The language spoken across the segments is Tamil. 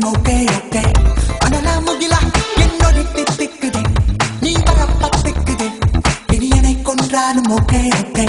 கொன்றாலும் ஓகே ஓகே அனலா முகிலா என்னோடி தித்திக்குதே நீ வரப்பத்திக்குதே இனி என்னை கொன்றாலும் okay okay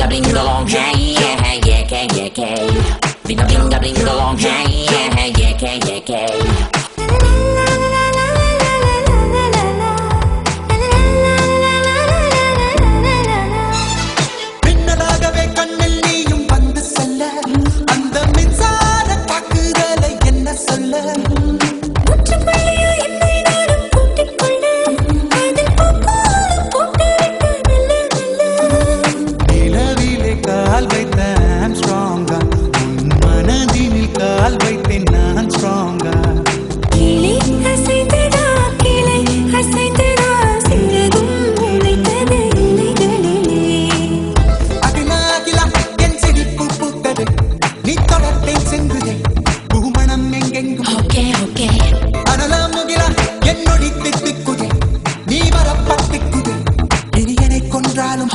Bling along, yeah, yeah, yeah, yeah, yeah, yeah. Bling along, yeah, yeah, yeah, yeah, yeah. பின்னலாகவே கண்ணில் நீயும் வந்து செல்ல அந்த மின்சார தாக்குதலை என்ன சொல்ல Okay, okay. அனலா முகிலா என்னோடி தித்திக்குதே நீ வரப்பத்திக்குதே இனி என்னை கொன்றாலும்